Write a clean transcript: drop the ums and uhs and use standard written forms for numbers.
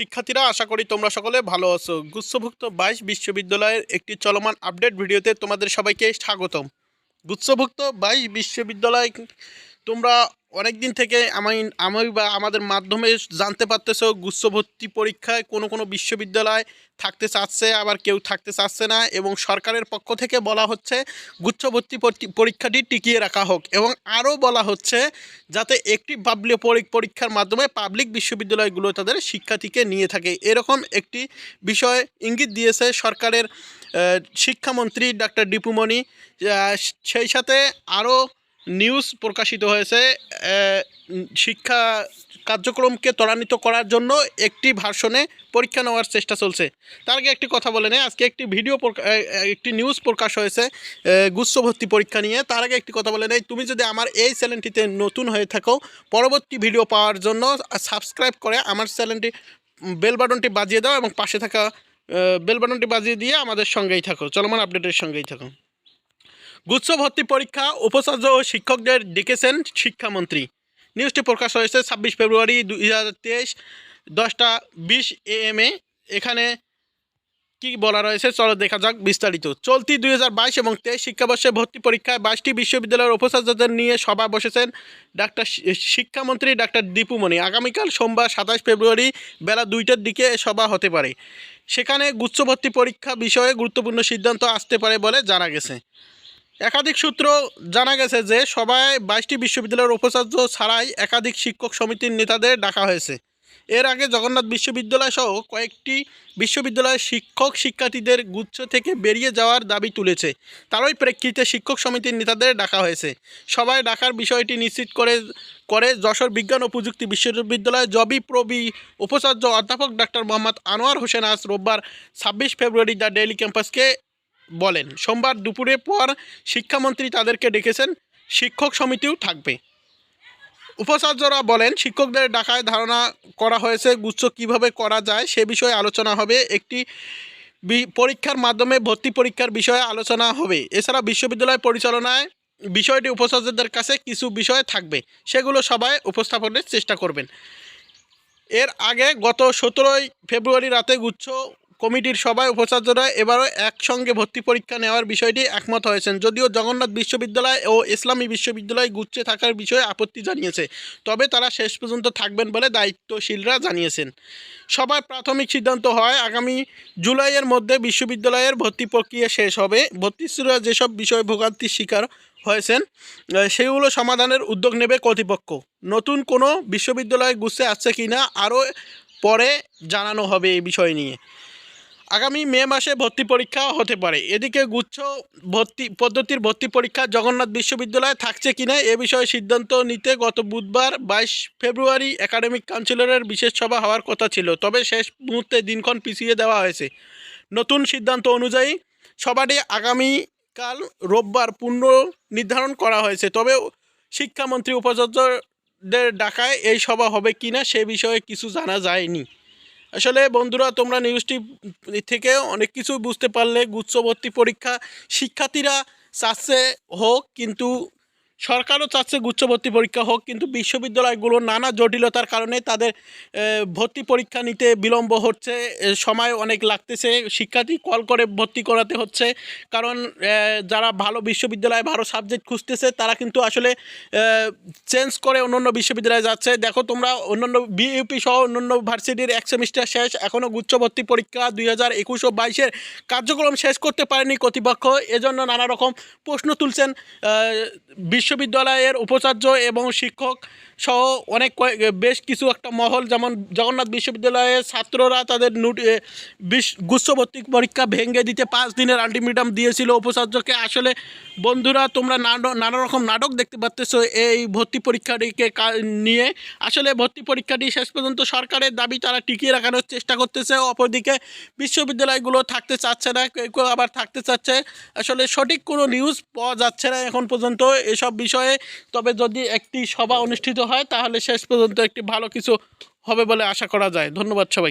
শিক্ষার্থীরা, আশা করি তোমরা সকলে ভালো আছো। গুচ্ছভুক্ত 22 বিশ্ববিদ্যালয়ের একটি চলমান আপডেট ভিডিওতে তোমাদের সবাইকে স্বাগতম। গুচ্ছভুক্ত 22 বিশ্ববিদ্যালয় তোমরা অনেক দিন থেকে আমি বা আমাদের মাধ্যমে জানতে পারতেছো গুচ্ছভর্তি পরীক্ষায় কোনো বিশ্ববিদ্যালয় থাকতে চাচ্ছে, আবার কেউ থাকতে চাচ্ছে না, এবং সরকারের পক্ষ থেকে বলা হচ্ছে গুচ্ছভর্তি পরীক্ষাটি টিকিয়ে রাখা হোক, এবং আরও বলা হচ্ছে যাতে একটি পরীক্ষার মাধ্যমে পাবলিক বিশ্ববিদ্যালয়গুলো তাদের শিক্ষার্থীকে নিয়ে থাকে। এরকম একটি বিষয় ইঙ্গিত দিয়েছে সরকারের শিক্ষামন্ত্রী ডাক্তার দীপু মনি। সেই সাথে আরও নিউজ প্রকাশিত হয়েছে শিক্ষা কার্যক্রমকে ত্বরান্বিত করার জন্য একটি ভার্সনে পরীক্ষা নেওয়ার চেষ্টা চলছে। তার আগে একটি কথা বলে নেই, আজকে একটি নিউজ প্রকাশ হয়েছে গুচ্ছভর্তি পরীক্ষা নিয়ে। তার আগে একটি কথা বলে নেই, তুমি যদি আমার এই চ্যানেলটিতে নতুন হয়ে থাকো, পরবর্তী ভিডিও পাওয়ার জন্য সাবস্ক্রাইব করে আমার চ্যানেলটি বেল বাটনটি বাজিয়ে দাও, এবং পাশে থাকা বেল বাটনটি বাজিয়ে দিয়ে আমাদের সঙ্গেই থাকো, চলমান আপডেটের সঙ্গেই থাকো। গুচ্ছভর্তি পরীক্ষা উপাচার্য ও শিক্ষকদের ডেকেছেন শিক্ষামন্ত্রী। নিউজটি প্রকাশ হয়েছে 26 ফেব্রুয়ারি 2023 10:20 AM। এখানে কি বলা রয়েছে চলো দেখা যাক বিস্তারিত। চলতি 2022 এবং 23 শিক্ষাবর্ষে ভর্তি পরীক্ষায় 22টি বিশ্ববিদ্যালয়ের উপাচার্যদের নিয়ে সভা বসেছেন শিক্ষামন্ত্রী ডাক্তার দীপু মনি। আগামীকাল সোমবার 27 ফেব্রুয়ারি বেলা 2টার দিকে সভা হতে পারে। সেখানে গুচ্ছভর্তি পরীক্ষা বিষয়ে গুরুত্বপূর্ণ সিদ্ধান্ত আসতে পারে বলে জানা গেছে। একাধিক সূত্র জানা গেছে যে সভায় 22টি বিশ্ববিদ্যালয়ের উপাচার্য ছাড়াই একাধিক শিক্ষক সমিতির নেতাদের ডাকা হয়েছে। এর আগে জগন্নাথ বিশ্ববিদ্যালয় সহ কয়েকটি বিশ্ববিদ্যালয়ের শিক্ষার্থীদের গুচ্ছ থেকে বেরিয়ে যাওয়ার দাবি তুলেছে। তারই প্রেক্ষিতে শিক্ষক সমিতির নেতাদের ডাকা হয়েছে। সভায় ডাকার বিষয়টি নিশ্চিত করে যশোর বিজ্ঞান ও প্রযুক্তি বিশ্ববিদ্যালয় জবি উপাচার্য অধ্যাপক ডাক্তার মোহাম্মদ আনোয়ার হোসেন আজ রোববার 26 ফেব্রুয়ারি দ্য ডেইলি ক্যাম্পাসকে বলেন। সোমবার দুপুরের পর শিক্ষামন্ত্রী তাদেরকে ডেকেছেন, শিক্ষক সমিতিও থাকবে। উপাচার্যরা বলেন, শিক্ষকদের ডাকায় ধারণা করা হয়েছে গুচ্ছ কিভাবে করা যায় সে বিষয়ে আলোচনা হবে। একটি পরীক্ষার মাধ্যমে ভর্তি পরীক্ষার বিষয়ে আলোচনা হবে। এছাড়া বিশ্ববিদ্যালয় পরিচালনায় বিষয়টি উপাচার্যদের কাছে কিছু বিষয় থাকবে, সেগুলো সবাই উপস্থাপনের চেষ্টা করবেন। এর আগে গত 17 ফেব্রুয়ারি রাতে গুচ্ছ কমিটির সভায় উপাচার্যরা এবারও একসঙ্গে ভর্তি পরীক্ষা নেওয়ার বিষয়টি একমত হয়েছেন। যদিও জগন্নাথ বিশ্ববিদ্যালয় ও ইসলামী বিশ্ববিদ্যালয় গুচ্ছে থাকার বিষয়ে আপত্তি জানিয়েছে, তবে তারা শেষ পর্যন্ত থাকবেন বলে দায়িত্বশীলরা জানিয়েছেন। সভায় প্রাথমিক সিদ্ধান্ত হয় আগামী জুলাইয়ের মধ্যে বিশ্ববিদ্যালয়ের ভর্তি প্রক্রিয়া শেষ হবে। ভর্তিচ্ছুরা যেসব বিষয়ে ভোগান্তির শিকার হয়েছেন সেগুলো সমাধানের উদ্যোগ নেবে কর্তৃপক্ষ। নতুন কোনো বিশ্ববিদ্যালয় গুচ্ছে আসছে কি না আরও পরে জানানো হবে এই বিষয় নিয়ে। আগামী মে মাসে ভর্তি পরীক্ষা হতে পারে। এদিকে গুচ্ছ পদ্ধতির ভর্তি পরীক্ষা জগন্নাথ বিশ্ববিদ্যালয়ে থাকছে কিনা এ বিষয়ে সিদ্ধান্ত নিতে গত বুধবার 22 ফেব্রুয়ারি একাডেমিক কাউন্সিলরের বিশেষ সভা হওয়ার কথা ছিল, তবে শেষ মুহূর্তে দিনক্ষণ পিছিয়ে দেওয়া হয়েছে। নতুন সিদ্ধান্ত অনুযায়ী সভাটি আগামীকাল রোববার নির্ধারণ করা হয়েছে, তবে শিক্ষামন্ত্রী উপাচার্যদের ডাকায় এই সভা হবে কিনা সে বিষয়ে কিছু জানা যায়নি। আসলে বন্ধুরা, তোমরা নিউজটি থেকে অনেক কিছু বুঝতে পারলে। গুচ্ছভর্তি পরীক্ষা শিক্ষার্থীরা চাচ্ছে হোক, কিন্তু সরকারও চাচ্ছে গুচ্ছভর্তি পরীক্ষা হোক, কিন্তু বিশ্ববিদ্যালয়গুলো নানা জটিলতার কারণে তাদের ভর্তি পরীক্ষা নিতে বিলম্ব হচ্ছে, সময় অনেক লাগতেছে। শিক্ষার্থী কল করে ভর্তি করাতে হচ্ছে, কারণ যারা ভালো বিশ্ববিদ্যালয়ে ভালো সাবজেক্ট খুঁজতেছে তারা কিন্তু আসলে চেঞ্জ করে অন্য বিশ্ববিদ্যালয়ে যাচ্ছে। দেখো তোমরা অন্যান্য বিইউপি সহ অন্যান্য ভার্সিটির এক সেমিস্টার শেষ, এখনও গুচ্ছভর্তি পরীক্ষা 2021 ও 22-এর কার্যক্রম শেষ করতে পারেনি কর্তৃপক্ষ। এজন্য নানা রকম প্রশ্ন তুলছেন বিশ্ববিদ্যালয়ের উপাচার্য এবং শিক্ষক সহ বেশ কিছু একটা মহল। যেমন জগন্নাথ বিশ্ববিদ্যালয়ের ছাত্ররা তাদের গুচ্ছভর্তি পরীক্ষা ভেঙে দিতে 5 দিনের আলটিমেটাম দিয়েছিল উপাচার্যকে। আসলে বন্ধুরা, তোমরা নানা রকম নাটক দেখতে পাচ্ছ এই ভর্তি পরীক্ষাটিকে নিয়ে। আসলে ভর্তি পরীক্ষাটি শেষ পর্যন্ত সরকারের দাবি তারা টিকিয়ে রাখানোর চেষ্টা করতেছে, অপরদিকে বিশ্ববিদ্যালয়গুলো থাকতে চাচ্ছে না, কেউ আবার থাকতে চাচ্ছে। আসলে সঠিক কোনো নিউজ পাওয়া যাচ্ছে না এখন পর্যন্ত এসব বিষয়ে। তবে যদি একটি সভা অনুষ্ঠিত হয় তাহলে শেষ পর্যন্ত একটি ভালো কিছু হবে বলে আশা করা যায়। ধন্যবাদ সবাই।